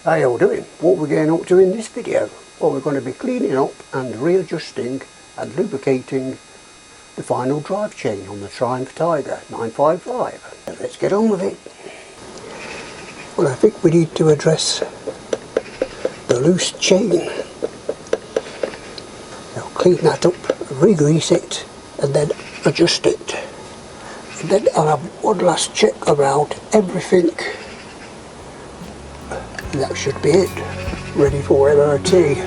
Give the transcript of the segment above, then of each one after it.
How y'all doing? What we're going up to in this video? Well, we're going to be cleaning up and readjusting and lubricating the final drive chain on the Triumph Tiger 955. So let's get on with it. Well, I think we need to address the loose chain. I'll clean that up, re-grease it and then adjust it. And then I'll have one last check around everything. And that should be it, ready for MOT.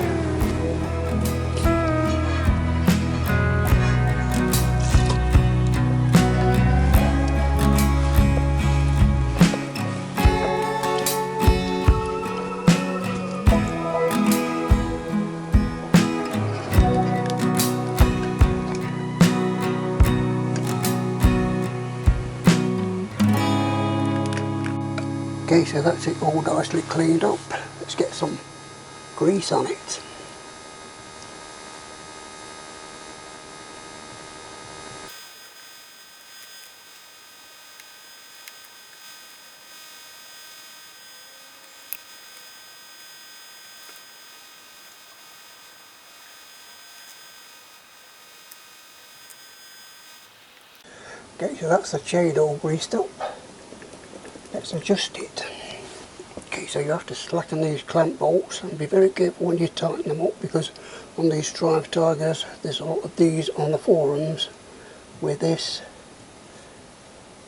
Okay, so that's it all nicely cleaned up. Let's get some grease on it. Okay, so that's the chain all greased up. Let's adjust it. Okay, so you have to slacken these clamp bolts and be very careful when you tighten them up, because on these Triumph Tigers there's a lot of these on the forums where this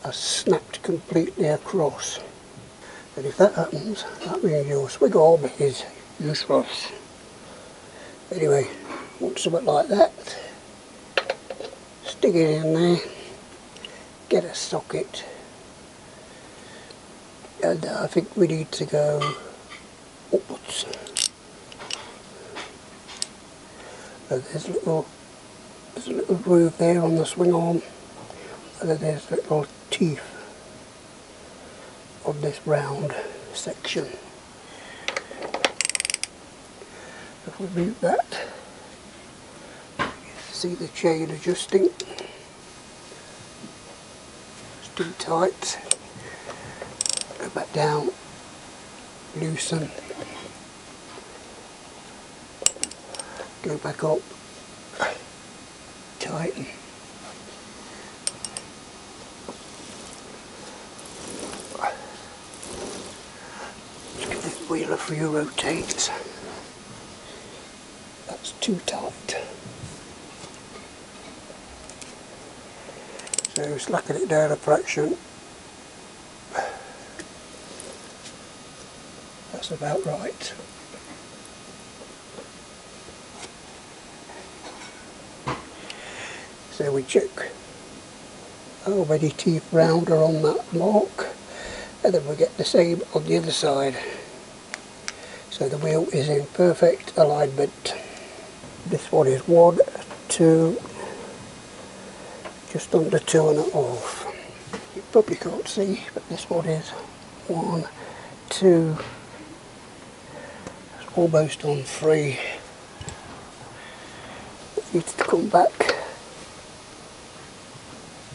has snapped completely across. And if that happens, that means your swig arm is useless. Anyway, want something like that, stick it in there, get a socket. And I think we need to go upwards. And there's a little groove there on the swing arm, and then there's little teeth on this round section. If we move that, you see the chain adjusting. It's too tight. Go back down, loosen, go back up, tighten. Let's give this wheel a few rotates. That's too tight. So slacken it down a fraction. That's about right. So we check how many teeth round are on that mark, and then we get the same on the other side. So the wheel is in perfect alignment. This one is 1, 2, just under 2.5. You probably can't see, but this one is 1, 2. Almost on 3. It needs to come back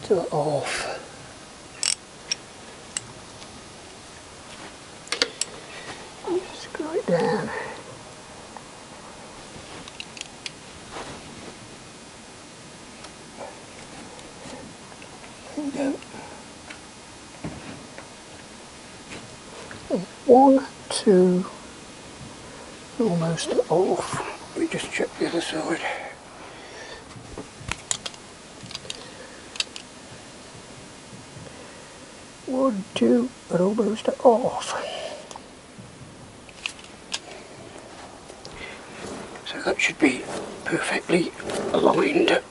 to half. Just screw it down. There you go. 1, 2. Almost off. Let me just check the other side. One, 2, and almost off. So that should be perfectly aligned.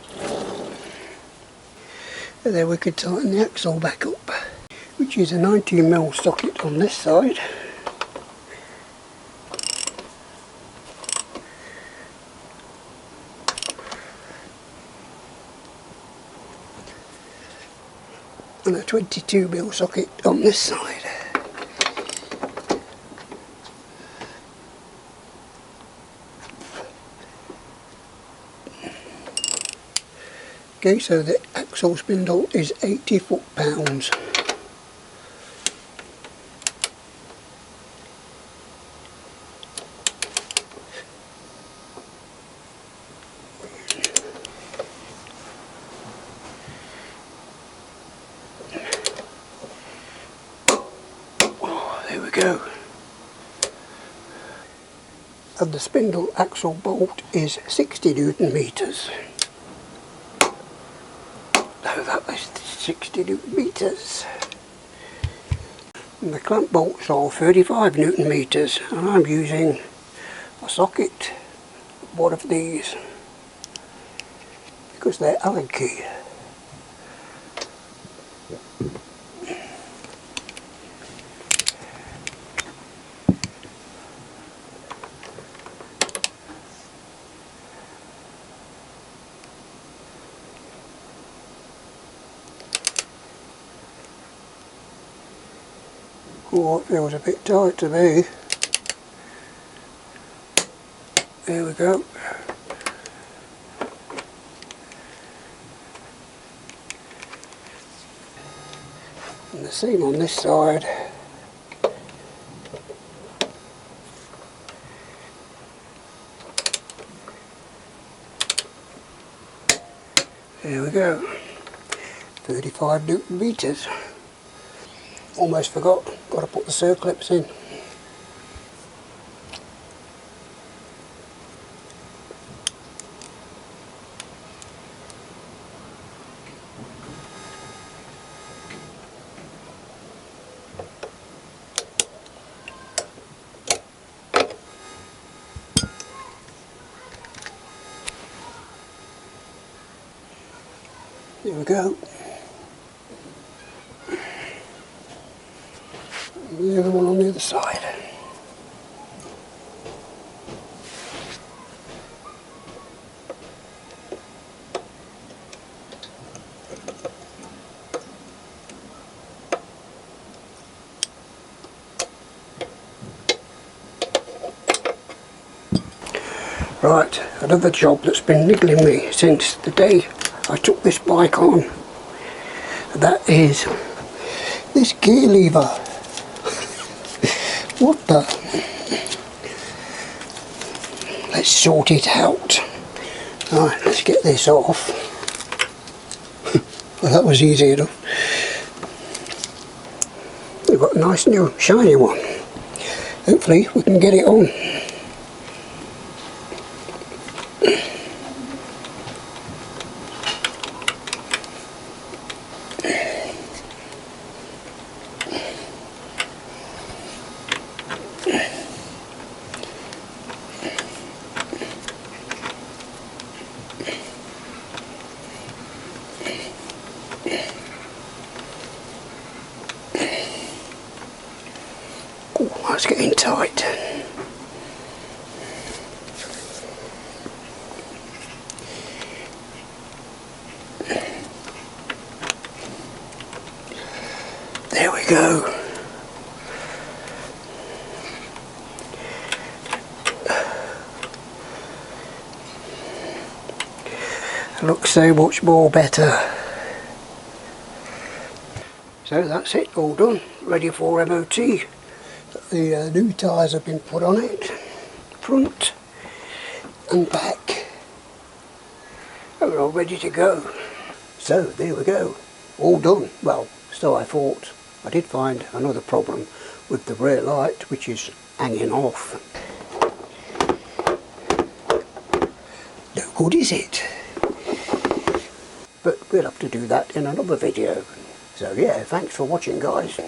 And then we could tighten the axle back up, which is a 19mm socket on this side. And a 22mm socket on this side. Okay, so the axle spindle is 80 foot-pounds. go. And the spindle axle bolt is 60 Newton meters. So that was 60 Newton meters. And the clamp bolts are 35 Newton meters, and I'm using a socket, one of these, because they're Allen key. Oh, it feels a bit tight to me. There we go. And the same on this side. There we go. 35 Newton meters. Almost forgot, got to put the circlips in. There we go. The other one on the other side. Right, another job that's been niggling me since the day I took this bike on. That is this gear lever. What the? Let's sort it out. Right, let's get this off. Well, that was easy enough. We've got a nice new shiny one. Hopefully we can get it on. Oh, that's getting tight. There we go. Looks so much more better. So that's it, all done, ready for MOT. The new tyres have been put on it, front and back, and we're all ready to go. So there we go, all done. Well, so I thought. I did find another problem with the rear light, which is hanging off. No good, is it? But we'll have to do that in another video. So yeah, thanks for watching, guys.